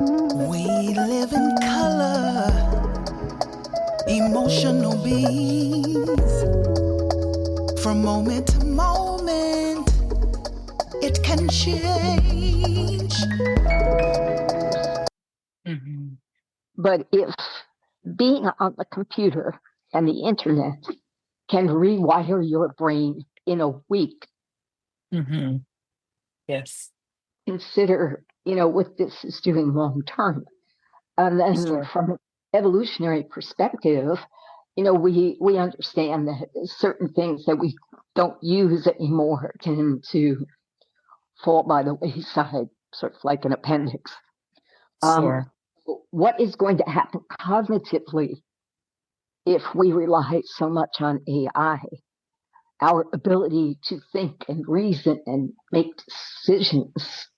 We live in color, emotional beings. From moment to moment, it can change. Mhm. But if being on the computer and the internet can rewire your brain in a week, Mhm. Yes. consider, what this is doing long term. And then Sure. from an evolutionary perspective, we understand that certain things that we don't use anymore tend to fall by the wayside, sort of like an appendix. Um, Sure. what is going to happen cognitively if we rely so much on AI? Our ability to think and reason and make decisions,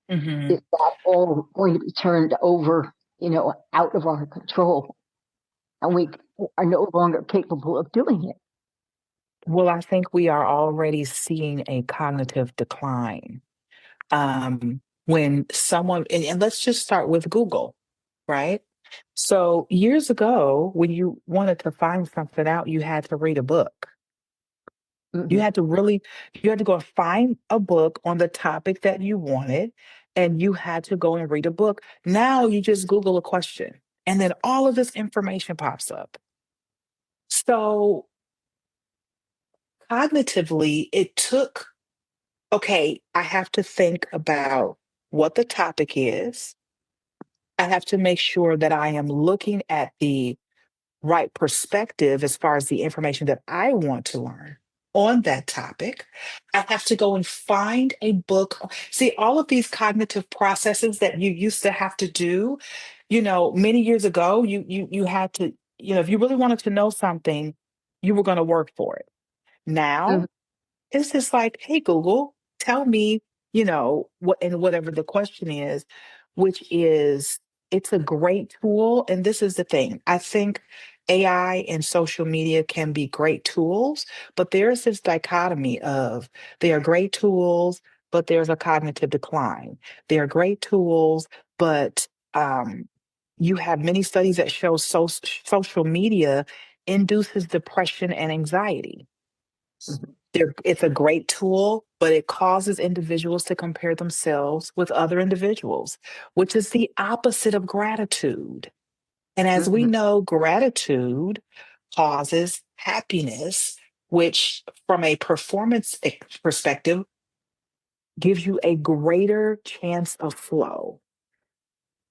is Mhm. that all going to be turned over, out of our control? And we are no longer capable of doing it. Well, I think we are already seeing a cognitive decline. When someone and let's just start with Google, right? So, years ago, when you wanted to find something out, you had to read a book. You Mhm. had to really you had to go and find a book on the topic that you wanted, and you had to go and read a book. Now you just Google a question, and then all of this information pops up. So, cognitively, it took, okay, I have to think about what the topic is. I have to make sure that I am looking at the right perspective as far as the information that I want to learn on that topic. I have to go and find a book. See, all of these cognitive processes that you used to have to do, many years ago, you had to, if you really wanted to know something, you were going to work for it. Now, Mhm. it's just like, hey, Google, tell me, what and whatever the question is, which is it's a great tool. And this is the thing. I think AI and social media can be great tools, but there's this dichotomy of they are great tools, but there's a cognitive decline. They are great tools, but you have many studies that show social media induces depression and anxiety. Mhm. It's a great tool, but it causes individuals to compare themselves with other individuals, which is the opposite of gratitude. And as we Mhm. know, gratitude causes happiness, which, from a performance perspective, gives you a greater chance of flow.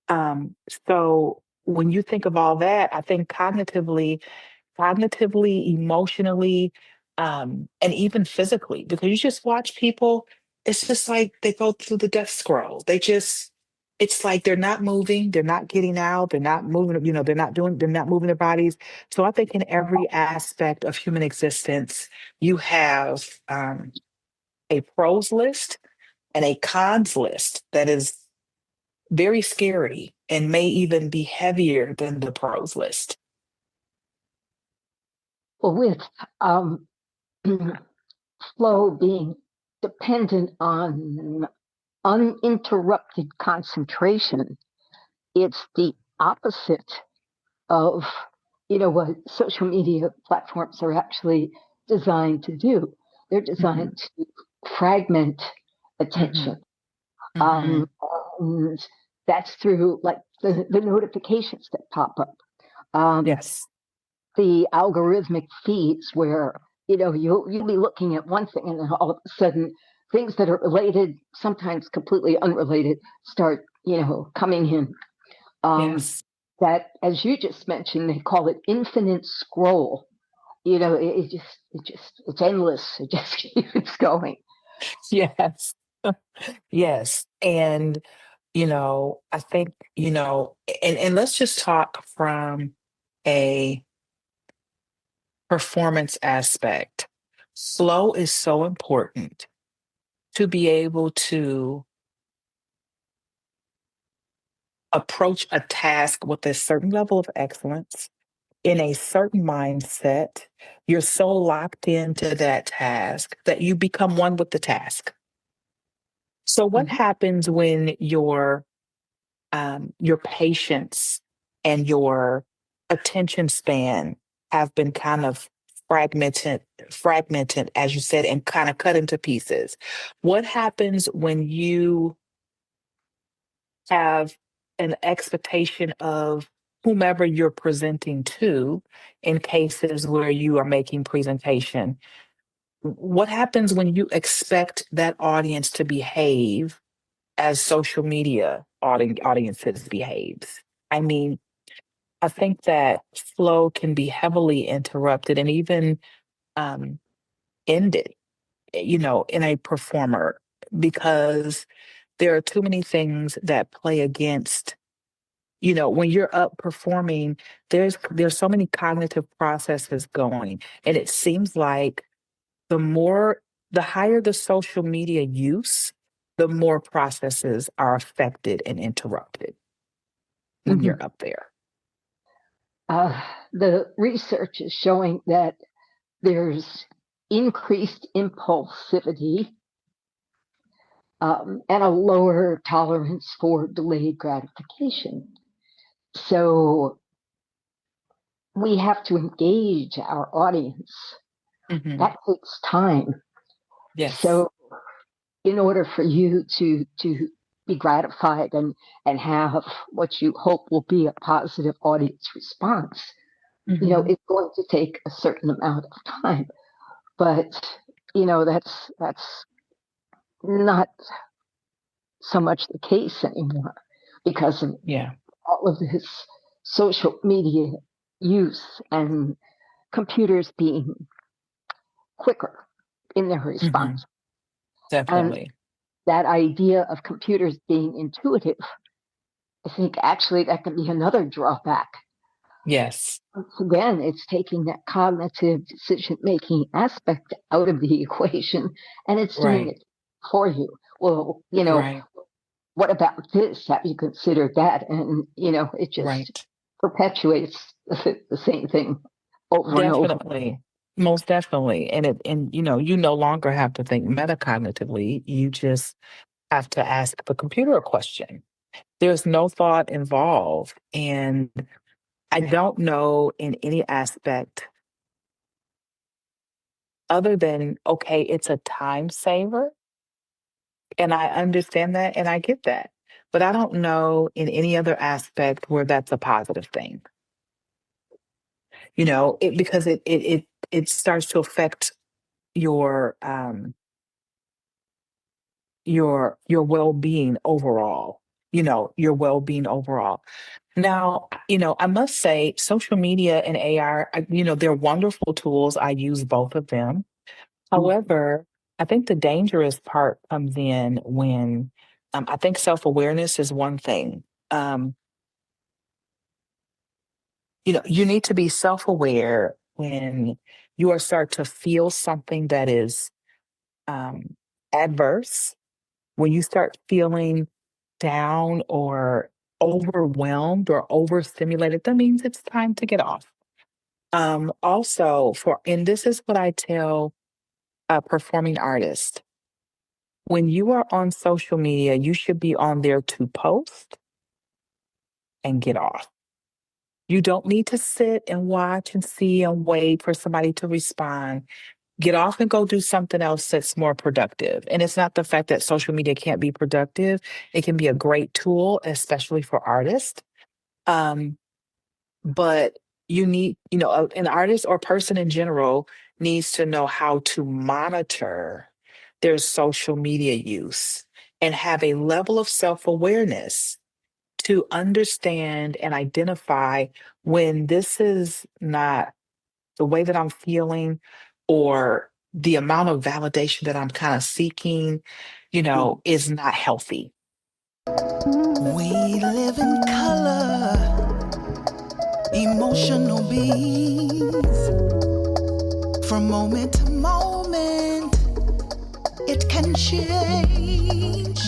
So when you think of all that, I think cognitively, emotionally, and even physically, because you just watch people, it's just like they go through the death scroll. It's like they're not moving, they're not getting out, they're not moving, they're not moving their bodies. So I think in every aspect of human existence, you have a pros list and a cons list that is very scary and may even be heavier than the pros list. Well, with um, flow being dependent on uninterrupted concentration, it's the opposite of what social media platforms are actually designed to do. They're Mhm, designed to fragment attention. mhm, Um, mhm. and that's through like the notifications that pop up. Um, Yes. the algorithmic feeds where you'll be looking at one thing and then all of a sudden things that are related, sometimes completely unrelated, start coming in. Um, Yes. that, as you just mentioned, they call it infinite scroll. It's endless. It just keeps going. Yes. Yes. And, I think, and let's just talk from a performance aspect. Flow is so important to be able to approach a task with a certain level of excellence in a certain mindset. You're so locked into that task that you become one with the task. So what Mhm. happens when your patience and your attention span have been kind of fragmented, as you said, and kind of cut into pieces. What happens when you have an expectation of whomever you're presenting to in cases where you are making presentation? What happens when you expect that audience to behave as social media audiences behaves? I mean, I think that flow can be heavily interrupted and even um, ended, in a performer because there are too many things that play against. When you're up performing, there's so many cognitive processes going, and it seems like the higher the social media use, the more processes are affected and interrupted when Mhm. you're up there. The research is showing that there's increased impulsivity and a lower tolerance for delayed gratification. So we have to engage our audience. Hmm. That takes time. Yes. So in order for you to be gratified and have what you hope will be a positive audience response, Hmm. it's going to take a certain amount of time. But that's not so much the case anymore because of Yeah. all of this social media use and computers being quicker in their Hmm. response. And Definitely. that idea of computers being intuitive, I think actually that can be another drawback. Yes. Once again, it's taking that cognitive decision making aspect out of the equation and it's doing Right. it for you. Well, Right. what about this? Have you considered that? And, it just Right. perpetuates the same thing over and over. Definitely. Most definitely. And you no longer have to think metacognitively. You just have to ask the computer a question. There's no thought involved. And I don't know in any aspect other than, okay, it's a time saver. And I understand that and I get that. But I don't know in any other aspect where that's a positive thing. Because it starts to affect your your well-being overall. Your well-being overall. Now, I must say social media and AI, they're wonderful tools. I use both of them. However, I think the dangerous part comes in when I think self-awareness is one thing. Um, you need to be self-aware when you are start to feel something that is um, adverse, when you start feeling down or overwhelmed or overstimulated, that means it's time to get off. And this is what I tell performing artists. When you are on social media, you should be on there to post and get off. You don't need to sit and watch and see and wait for somebody to respond. Get off and go do something else that's more productive. And it's not the fact that social media can't be productive. It can be a great tool, especially for artists. Um, but an artist or person in general needs to know how to monitor their social media use and have a level of self-awareness to understand and identify when this is not the way that I'm feeling or the amount of validation that I'm kind of seeking, is not healthy. We live in color, emotional beings. From moment to moment, it can change.